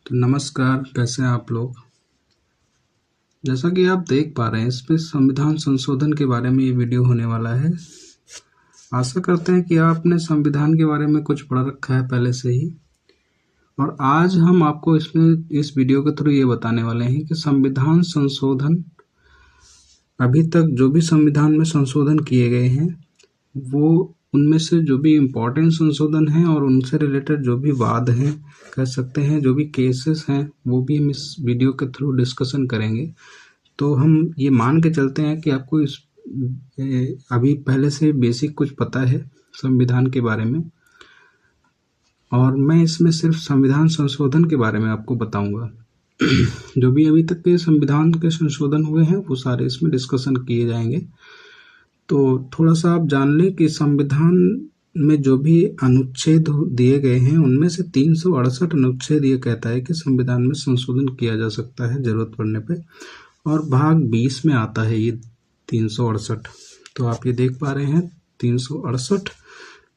तो नमस्कार, कैसे हैं आप लोग। जैसा कि आप देख पा रहे हैं, इस पे संविधान संशोधन के बारे में ये वीडियो होने वाला है। आशा करते हैं कि आपने संविधान के बारे में कुछ पढ़ रखा है पहले से ही, और आज हम आपको इसमें इस वीडियो के थ्रू ये बताने वाले हैं कि संविधान संशोधन, अभी तक जो भी संविधान में संशोधन किए गए हैं वो उनमें से जो भी इम्पोर्टेंट संशोधन हैं और उनसे रिलेटेड जो भी वाद हैं, कह सकते हैं जो भी केसेस हैं, वो भी हम इस वीडियो के थ्रू डिस्कशन करेंगे। तो हम ये मान के चलते हैं कि आपको इस अभी पहले से बेसिक कुछ पता है संविधान के बारे में, और मैं इसमें सिर्फ संविधान संशोधन के बारे में आपको बताऊंगा। जो भी अभी तक के संविधान के संशोधन हुए हैं वो सारे इसमें डिस्कशन किए जाएंगे। तो थोड़ा सा आप जान लें कि संविधान में जो भी अनुच्छेद दिए गए हैं उनमें से 368 अनुच्छेद ये कहता है कि संविधान में संशोधन किया जा सकता है जरूरत पड़ने पे, और भाग 20 में आता है ये 368। तो आप ये देख पा रहे हैं 368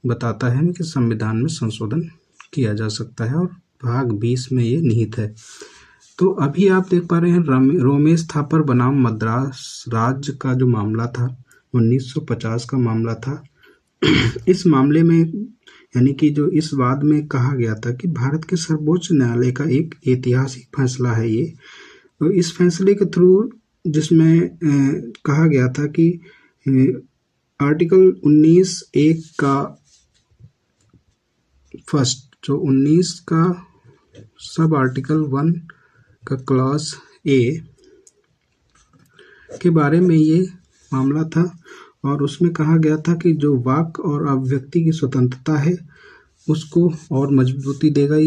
बताता है कि संविधान में संशोधन किया जा सकता है, और भाग 20 में ये निहित है। तो अभी आप देख पा रहे हैं रोमेश थापर बनाम मद्रास राज्य का जो मामला था 1950 का मामला था। इस मामले में यानी कि जो इस वाद में कहा गया था कि भारत के सर्वोच्च न्यायालय का एक ऐतिहासिक फैसला है ये। तो इस फैसले के थ्रू जिसमें कहा गया था कि आर्टिकल 19(1) का फर्स्ट, जो 19 का सब आर्टिकल 1 का क्लॉज ए के बारे में ये मामला था, और उसमें कहा गया था कि जो वाक और अभिव्यक्ति की स्वतंत्रता है उसको और मजबूती देगा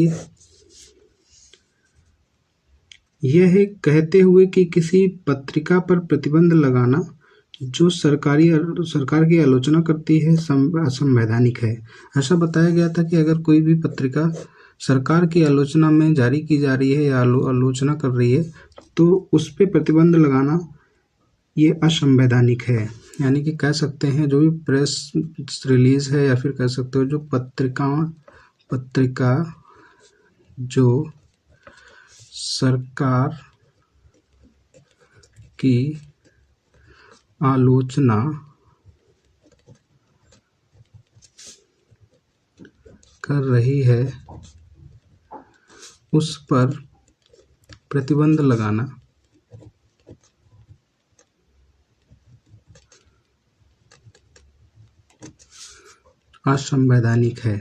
यह है, कहते हुए कि किसी पत्रिका पर प्रतिबंध लगाना जो सरकार की आलोचना करती है असंवैधानिक है। ऐसा बताया गया था कि अगर कोई भी पत्रिका सरकार की आलोचना में जारी की जा रही है या आलोचना कर रही है तो उस पर प्रतिबंध लगाना ये असंवैधानिक है। यानी कि कह सकते हैं जो भी प्रेस रिलीज है या फिर कह सकते हो जो पत्रिका जो सरकार की आलोचना कर रही है उस पर प्रतिबंध लगाना असंवैधानिक है।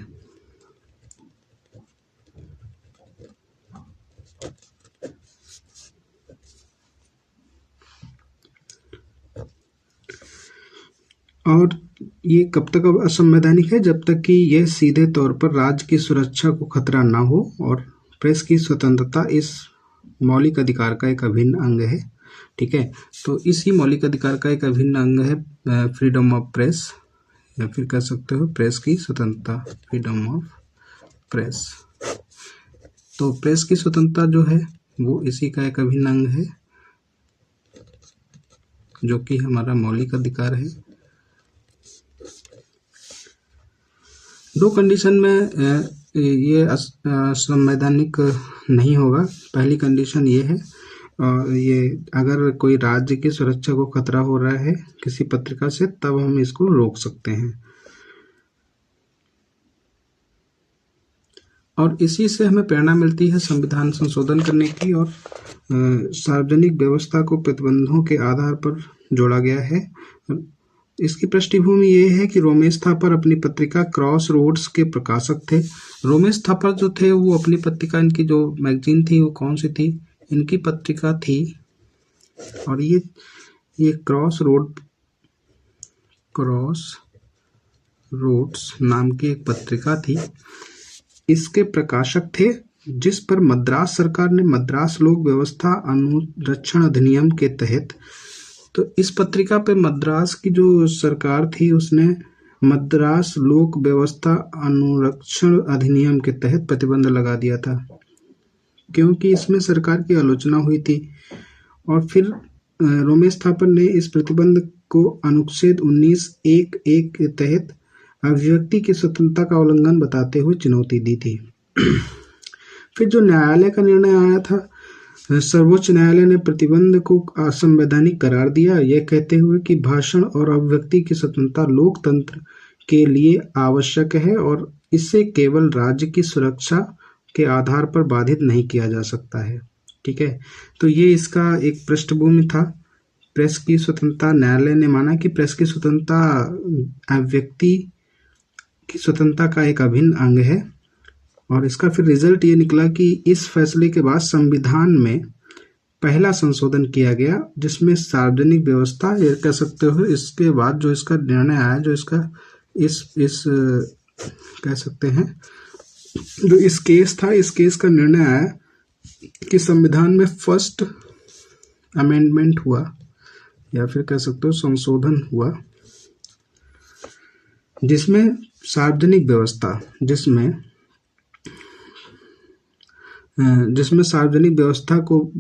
और ये कब तक असंवैधानिक है? जब तक कि यह सीधे तौर पर राज्य की सुरक्षा को खतरा ना हो, और प्रेस की स्वतंत्रता इस मौलिक अधिकार का एक अभिन्न अंग है। ठीक है, तो इसी मौलिक अधिकार का एक अभिन्न अंग है फ्रीडम ऑफ प्रेस, या फिर कह सकते हो प्रेस की स्वतंत्रता, फ्रीडम ऑफ प्रेस। तो प्रेस की स्वतंत्रता जो है वो इसी का एक अभिन्न अंग है, जो कि हमारा मौलिक अधिकार है। दो कंडीशन में ये संवैधानिक नहीं होगा। पहली कंडीशन ये है, ये अगर कोई राज्य की सुरक्षा को खतरा हो रहा है किसी पत्रिका से, तब हम इसको रोक सकते हैं। और इसी से हमें प्रेरणा मिलती है संविधान संशोधन करने की, और सार्वजनिक व्यवस्था को प्रतिबंधों के आधार पर जोड़ा गया है। इसकी पृष्ठभूमि ये है कि रोमेश थापर अपनी पत्रिका क्रॉस रोड्स के प्रकाशक थे। रोमेश थापर जो थे वो अपनी पत्रिका, इनकी जो मैगजीन थी वो कौन सी थी? इनकी पत्रिका थी, और ये क्रॉस रोड्स नाम की एक पत्रिका थी। इसके प्रकाशक थे, जिस पर मद्रास सरकार ने मद्रास लोक व्यवस्था अनुरक्षण अधिनियम के तहत, तो इस पत्रिका पे मद्रास की जो सरकार थी उसने मद्रास लोक व्यवस्था अनुरक्षण अधिनियम के तहत प्रतिबंध लगा दिया था, क्योंकि इसमें सरकार की आलोचना हुई थी। और फिर रोमेश थापर ने इस प्रतिबंध को अनुच्छेद 19(1) के तहत अभिव्यक्ति की स्वतंत्रता का उल्लंघन बताते हुए चुनौती दी थी। फिर जो न्यायालय का निर्णय आया था, सर्वोच्च न्यायालय ने प्रतिबंध को असंवैधानिक करार दिया, यह कहते हुए कि भाषण और अभिव्यक्ति की स्वतंत्रता लोकतंत्र के लिए आवश्यक है और इसे केवल राज्य की सुरक्षा के आधार पर बाधित नहीं किया जा सकता है। ठीक है, तो ये इसका एक पृष्ठभूमि था। प्रेस की स्वतंत्रता, न्यायालय ने माना कि प्रेस की स्वतंत्रता अभिव्यक्ति की स्वतंत्रता का एक अभिन्न अंग है। और इसका फिर रिजल्ट ये निकला कि इस फैसले के बाद संविधान में पहला संशोधन किया गया, जिसमें सार्वजनिक व्यवस्था, ये कह सकते हो इसके बाद जो इसका निर्णय आया, जो इसका इस कह सकते हैं जो इस केस था, इस केस का निर्णय आया कि संविधान में फर्स्ट अमेंडमेंट हुआ, या फिर कह सकते हो संशोधन हुआ, जिसमें सार्वजनिक व्यवस्था, जिसमें सार्वजनिक व्यवस्था को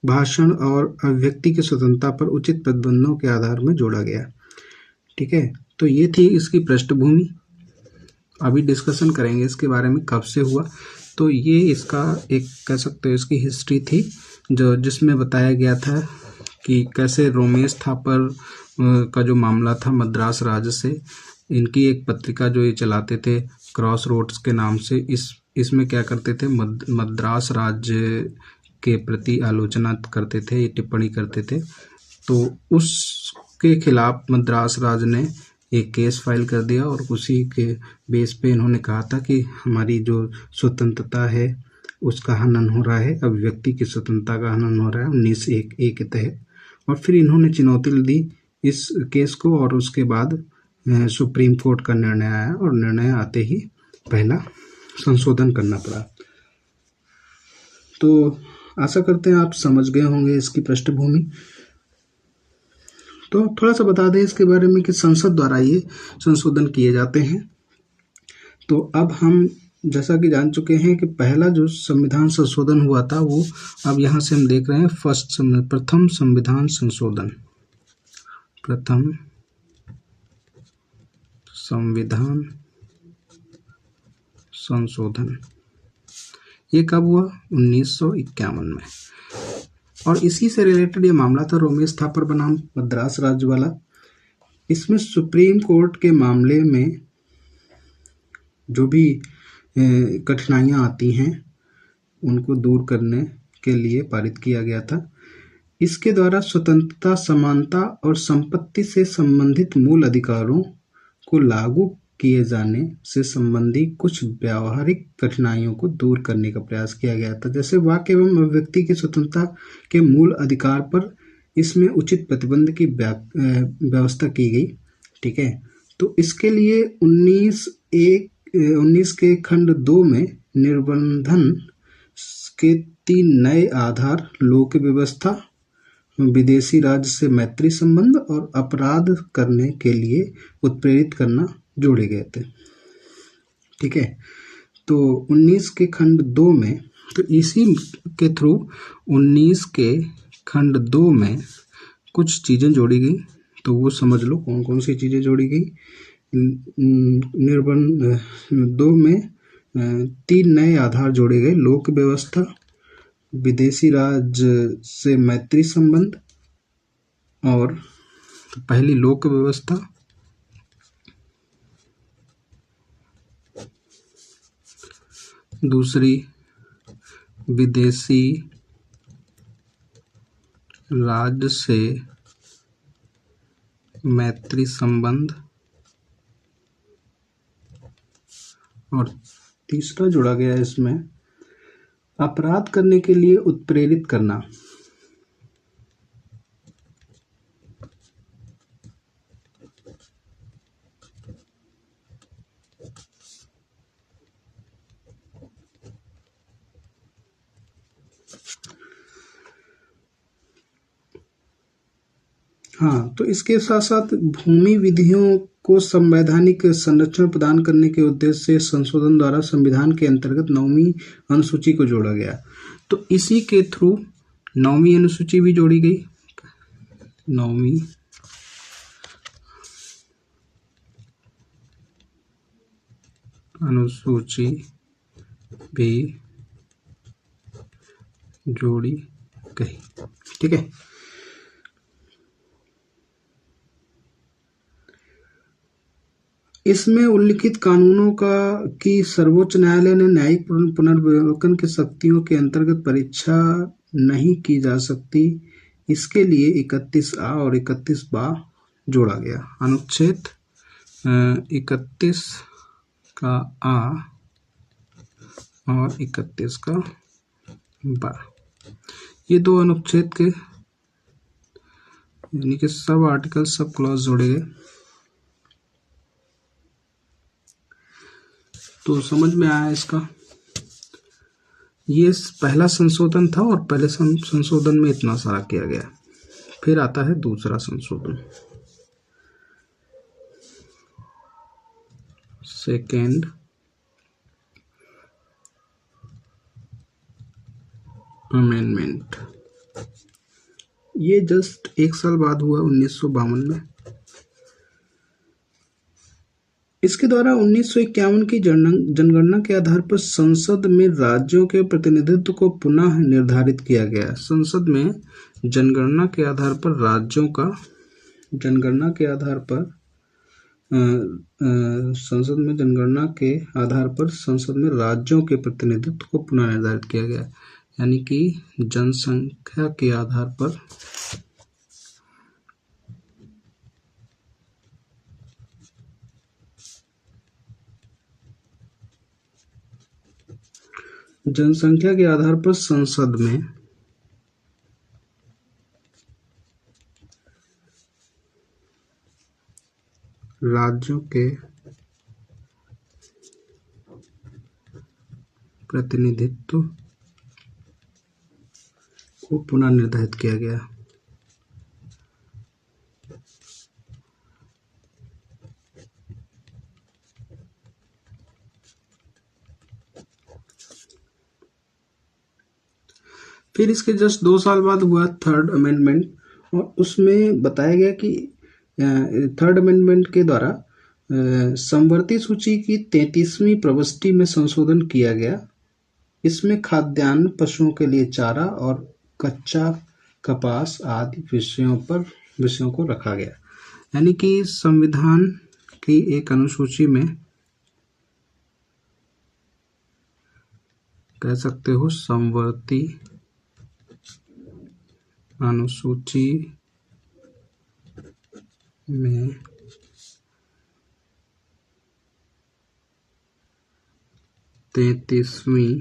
भाषण और अभिव्यक्ति की स्वतंत्रता पर उचित प्रतिबंधों के आधार में जोड़ा गया। ठीक है, तो ये थी इसकी पृष्ठभूमि। अभी डिस्कशन करेंगे इसके बारे में, कब से हुआ। तो ये इसका एक कह सकते हो इसकी हिस्ट्री थी, जिसमें बताया गया था कि कैसे रोमेश थापर का जो मामला था मद्रास राज्य से, इनकी एक पत्रिका जो ये चलाते थे क्रॉस रोड्स के नाम से, इसमें क्या करते थे, मद्रास राज्य के प्रति आलोचना करते थे, टिप्पणी करते थे। तो उसके खिलाफ मद्रास राज्य ने एक केस फाइल कर दिया और उसी के बेस पे इन्होंने कहा था कि हमारी जो स्वतंत्रता है उसका हनन हो रहा है, अभिव्यक्ति की स्वतंत्रता का हनन हो रहा है 1901 के तहत। और फिर इन्होंने चुनौती दी इस केस को, और उसके बाद सुप्रीम कोर्ट का निर्णय आया, और निर्णय आते ही पहला संशोधन करना पड़ा। तो आशा करते हैं आप समझ गए होंगे इसकी पृष्ठभूमि। तो थोड़ा सा बता दें इसके बारे में कि संसद द्वारा ये संशोधन किए जाते हैं। तो अब हम जैसा कि जान चुके हैं कि पहला जो संविधान संशोधन हुआ था, वो अब यहाँ से हम देख रहे हैं प्रथम संविधान संशोधन। प्रथम संविधान संशोधन ये कब हुआ? 1951 में। और इसी से रिलेटेड ये मामला था रोमेश थापर बनाम मद्रास राज्य वाला। इसमें सुप्रीम कोर्ट के मामले में जो भी कठिनाइयाँ आती हैं उनको दूर करने के लिए पारित किया गया था। इसके द्वारा स्वतंत्रता, समानता और संपत्ति से संबंधित मूल अधिकारों को लागू किए जाने से संबंधी कुछ व्यावहारिक कठिनाइयों को दूर करने का प्रयास किया गया था। जैसे वाक्य एवं अभिव्यक्ति की स्वतंत्रता के मूल अधिकार पर इसमें उचित प्रतिबंध की व्यवस्था की गई। ठीक है, तो इसके लिए 19 के खंड 2 में निर्बंधन के 3 नए आधार, लोक व्यवस्था, विदेशी राज्य से मैत्री संबंध और अपराध करने के लिए उत्प्रेरित करना जोड़े गए थे। ठीक है, तो 19 के खंड 2 में, तो इसी के थ्रू 19 के खंड 2 में कुछ चीज़ें जोड़ी गई। तो वो समझ लो कौन कौन सी चीज़ें जोड़ी गई। निर्बंध 2 में 3 नए आधार जोड़े गए, लोक व्यवस्था, विदेशी राज्य से मैत्री संबंध, और पहली लोक व्यवस्था, दूसरी विदेशी राज्य से मैत्री संबंध, और तीसरा जोड़ा गया है इसमें अपराध करने के लिए उत्प्रेरित करना। हाँ, तो इसके साथ साथ भूमि विधियों को संवैधानिक संरक्षण प्रदान करने के उद्देश्य से संशोधन द्वारा संविधान के अंतर्गत 9वीं अनुसूची को जोड़ा गया। तो इसी के थ्रू 9वीं अनुसूची भी जोड़ी गई। 9वीं अनुसूची भी जोड़ी गई। ठीक है। इसमें उल्लिखित कानूनों की सर्वोच्च न्यायालय ने न्यायिक पुनर्विलोकन की शक्तियों के अंतर्गत परीक्षा नहीं की जा सकती, इसके लिए 31A और 31B जोड़ा गया। अनुच्छेद 31 का A और 31 का B, ये दो अनुच्छेद के यानी कि सब आर्टिकल सब क्लॉज जोड़े गए। तो समझ में आया इसका। ये पहला संशोधन था और पहले संशोधन में इतना सारा किया गया। फिर आता है दूसरा संशोधन, सेकेंड अमेंडमेंट। ये जस्ट 1 साल बाद हुआ, 1952 में। इसके द्वारा 1951 की जनगणना के आधार पर संसद में राज्यों के प्रतिनिधित्व को पुनः निर्धारित किया गया। संसद में जनगणना के आधार पर राज्यों का संसद में राज्यों के प्रतिनिधित्व को पुनः निर्धारित किया गया, यानी कि जनसंख्या के आधार पर संसद में राज्यों के प्रतिनिधित्व को पुनः निर्धारित किया गया। फिर इसके जस्ट 2 साल बाद हुआ थर्ड अमेंडमेंट, और उसमें बताया गया कि थर्ड अमेंडमेंट के द्वारा समवर्ती सूची की 33वीं प्रविष्टि में संशोधन किया गया। इसमें खाद्यान्न, पशुओं के लिए चारा और कच्चा कपास आदि विषयों को रखा गया। यानी कि संविधान की एक अनुसूची में कह सकते हो, समवर्ती अनुसूची में 33वीं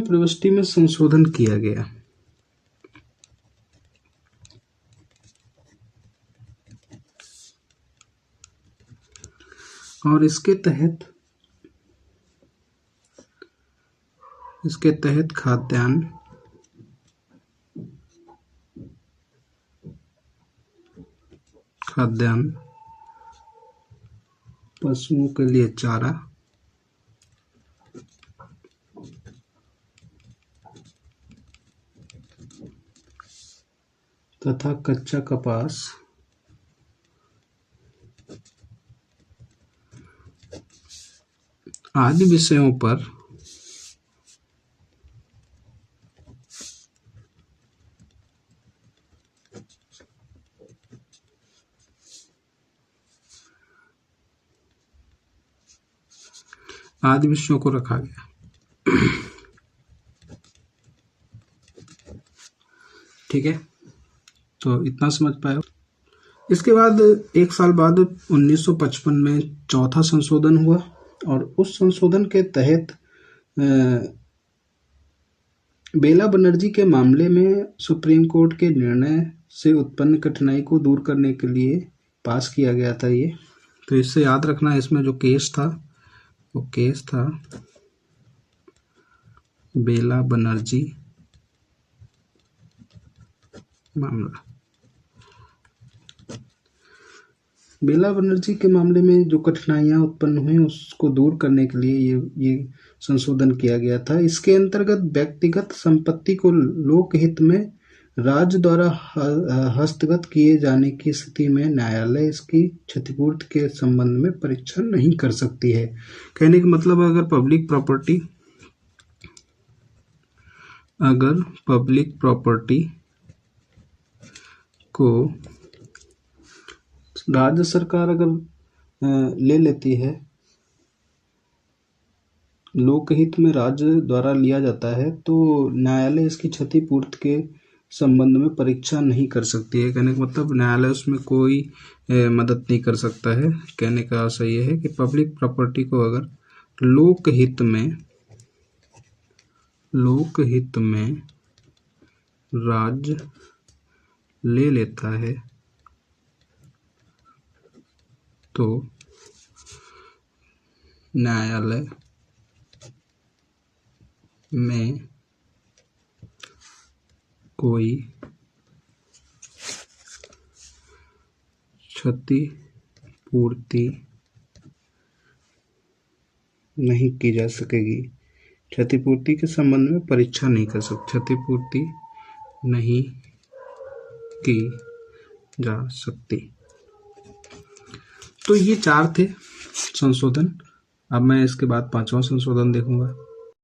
प्रविष्टि में संशोधन किया गया। और इसके तहत खाद्यान्न, पशुओं के लिए चारा तथा कच्चा कपास आदि विषयों पर को रखा गया। ठीक है, तो इतना समझ पाए। इसके बाद 1 साल बाद 1955 में चौथा संशोधन हुआ, और उस संशोधन के तहत बेला बनर्जी के मामले में सुप्रीम कोर्ट के निर्णय से उत्पन्न कठिनाई को दूर करने के लिए पास किया गया था ये। तो इससे याद रखना, इसमें जो केस था वो केस था बेला बनर्जी मामला। बेला बनर्जी के मामले में जो कठिनाइयां उत्पन्न हुई उसको दूर करने के लिए ये संशोधन किया गया था। इसके अंतर्गत व्यक्तिगत संपत्ति को लोकहित में राज्य द्वारा हस्तगत किए जाने की स्थिति में न्यायालय इसकी क्षतिपूर्ति के संबंध में परीक्षा नहीं कर सकती है। कहने का मतलब अगर पब्लिक प्रॉपर्टी को राज्य सरकार अगर ले लेती है, लोकहित में राज्य द्वारा लिया जाता है, तो न्यायालय इसकी क्षतिपूर्ति के संबंध में परीक्षा नहीं कर सकती है। कहने का मतलब न्यायालय उसमें कोई मदद नहीं कर सकता है। कहने का आशय यह है कि पब्लिक प्रॉपर्टी को अगर लोकहित में राज्य ले लेता है तो न्यायालय में कोई क्षतिपूर्ति नहीं की जा सकेगी। क्षतिपूर्ति के संबंध में परीक्षा नहीं कर सकती, क्षतिपूर्ति नहीं की जा सकती। तो ये 4 थे संशोधन। अब मैं इसके बाद 5वां संशोधन देखूंगा।